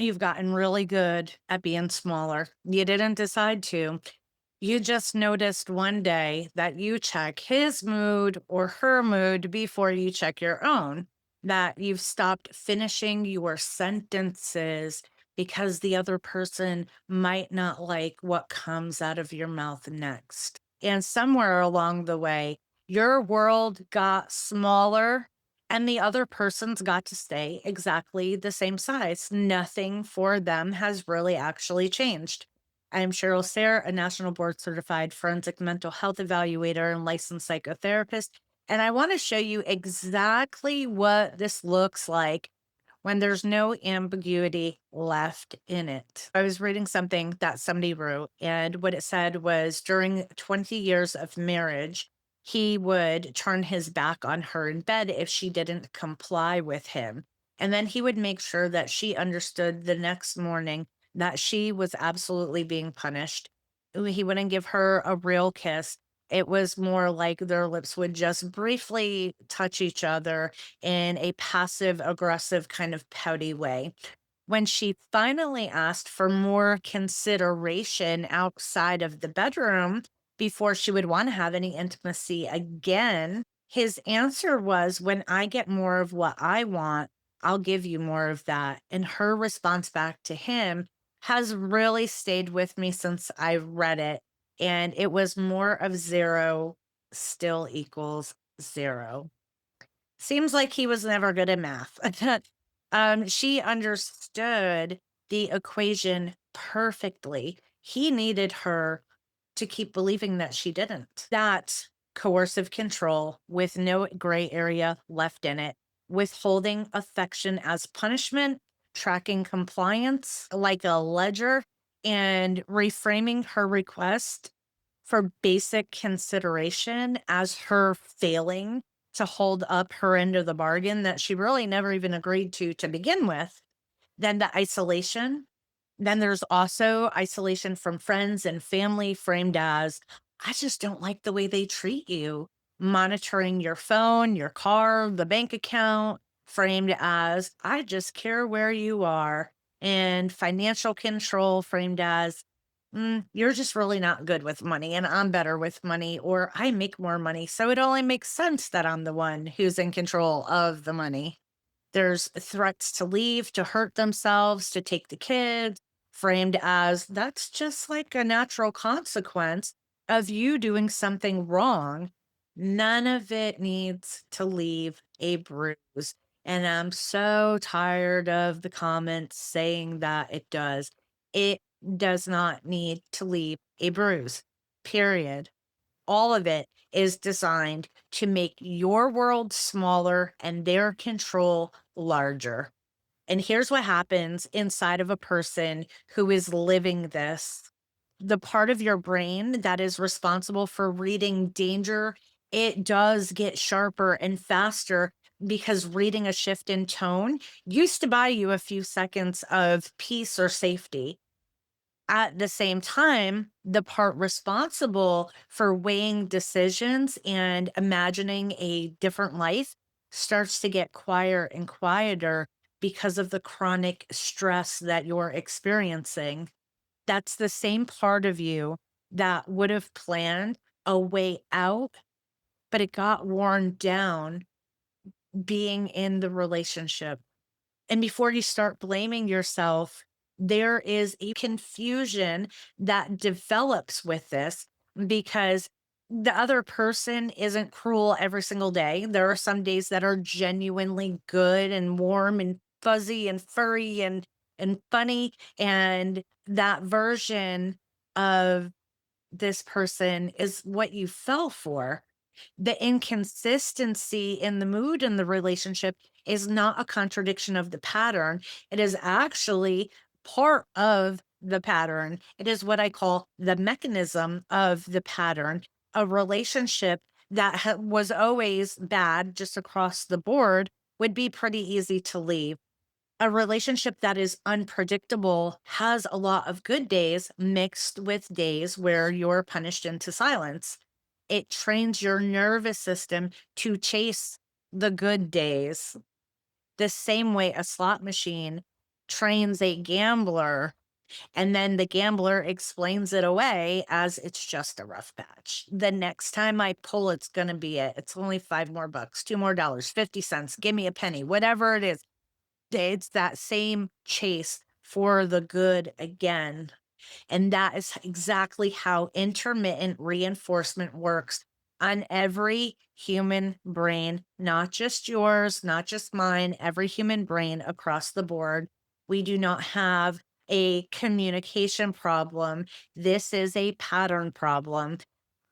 You've gotten really good at being smaller. You didn't decide to. You just noticed one day that you check his mood or her mood before you check your own, that you've stopped finishing your sentences because the other person might not like what comes out of your mouth next. And somewhere along the way, your world got smaller and the other person's got to stay exactly the same size. Nothing for them has really actually changed. I'm Cheryl Sayre, a national board certified forensic mental health evaluator and licensed psychotherapist. And I want to show you exactly what this looks like when there's no ambiguity left in it. I was reading something that somebody wrote, and what it said was during 20 years of marriage, he would turn his back on her in bed if she didn't comply with him. And then he would make sure that she understood the next morning that she was absolutely being punished. He wouldn't give her a real kiss. It was more like their lips would just briefly touch each other in a passive aggressive kind of pouty way. When she finally asked for more consideration outside of the bedroom before she would want to have any intimacy again, his answer was, "When I get more of what I want, I'll give you more of that." And her response back to him has really stayed with me since I read it. And it was more of zero still equals zero. Seems like he was never good at math. She understood the equation perfectly. He needed her to keep believing that she didn't. That coercive control with no gray area left in it, withholding affection as punishment, tracking compliance like a ledger, and reframing her request for basic consideration as her failing to hold up her end of the bargain that she really never even agreed to begin with. Then the isolation. Then there's also isolation from friends and family framed as, "I just don't like the way they treat you." Monitoring your phone, your car, the bank account, framed as, "I just care where you are." And financial control framed as, you're just really not good with money and I'm better with money, or I make more money. So it only makes sense that I'm the one who's in control of the money. There's threats to leave, to hurt themselves, to take the kids, framed as that's just like a natural consequence of you doing something wrong. None of it needs to leave a bruise. And I'm so tired of the comments saying that it does. It does not need to leave a bruise, period. All of it is designed to make your world smaller and their control larger. And here's what happens inside of a person who is living this. The part of your brain that is responsible for reading danger, it does get sharper and faster because reading a shift in tone used to buy you a few seconds of peace or safety. At the same time, the part responsible for weighing decisions and imagining a different life starts to get quieter and quieter because of the chronic stress that you're experiencing. That's the same part of you that would have planned a way out, but it got worn down being in the relationship. And before you start blaming yourself, there is a confusion that develops with this because the other person isn't cruel every single day. There are some days that are genuinely good and warm and fuzzy and furry and funny. And that version of this person is what you fell for. The inconsistency in the mood in the relationship is not a contradiction of the pattern. It is actually part of the pattern. It is what I call the mechanism of the pattern. A relationship that was always bad just across the board would be pretty easy to leave. A relationship that is unpredictable has a lot of good days mixed with days where you're punished into silence. It trains your nervous system to chase the good days the same way a slot machine trains a gambler, and then the gambler explains it away as it's just a rough patch. The next time I pull, it's going to be it. It's only five more bucks, two more dollars, 50 cents, give me a penny, whatever it is. It's that same chase for the good again. And that is exactly how intermittent reinforcement works on every human brain, not just yours, not just mine, every human brain across the board. We do not have a communication problem. This is a pattern problem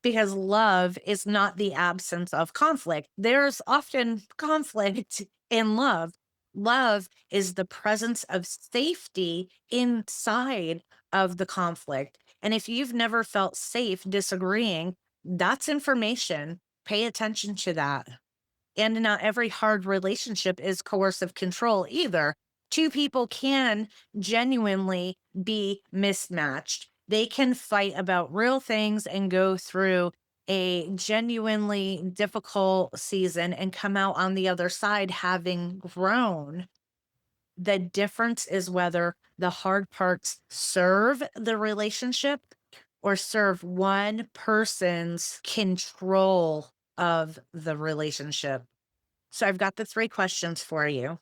because love is not the absence of conflict. There's often conflict in love. Love is the presence of safety inside of the conflict. And if you've never felt safe disagreeing, that's information. Pay attention to that. And not every hard relationship is coercive control either. Two people can genuinely be mismatched. They can fight about real things and go through a genuinely difficult season and come out on the other side having grown. The difference is whether the hard parts serve the relationship or serve one person's control of the relationship. So I've got the three questions for you.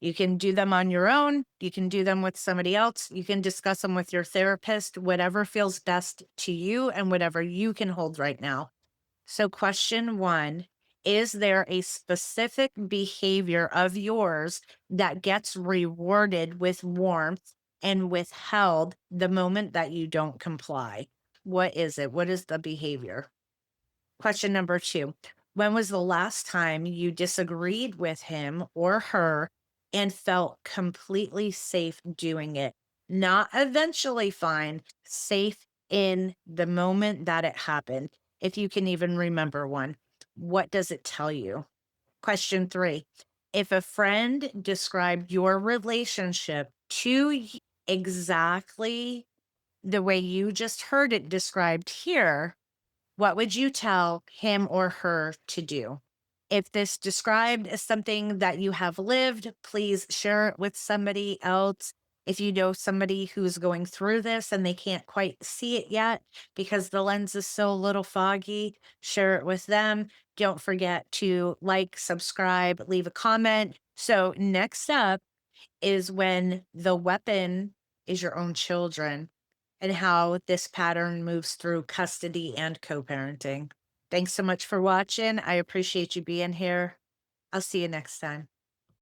You can do them on your own. You can do them with somebody else. You can discuss them with your therapist, whatever feels best to you and whatever you can hold right now. So, question one: is there a specific behavior of yours that gets rewarded with warmth and withheld the moment that you don't comply? What is it? What is the behavior? Question number two: when was the last time you disagreed with him or her and felt completely safe doing it? Not eventually fine, safe in the moment that it happened. If you can even remember one, what does it tell you? Question three: if a friend described your relationship to exactly the way you just heard it described here, what would you tell him or her to do? If this described as something that you have lived, please share it with somebody else. If you know somebody who's going through this and they can't quite see it yet because the lens is so a little foggy, share it with them. Don't forget to like, subscribe, leave a comment. So, next up is when the weapon is your own children and how this pattern moves through custody and co parenting. Thanks so much for watching. I appreciate you being here. I'll see you next time.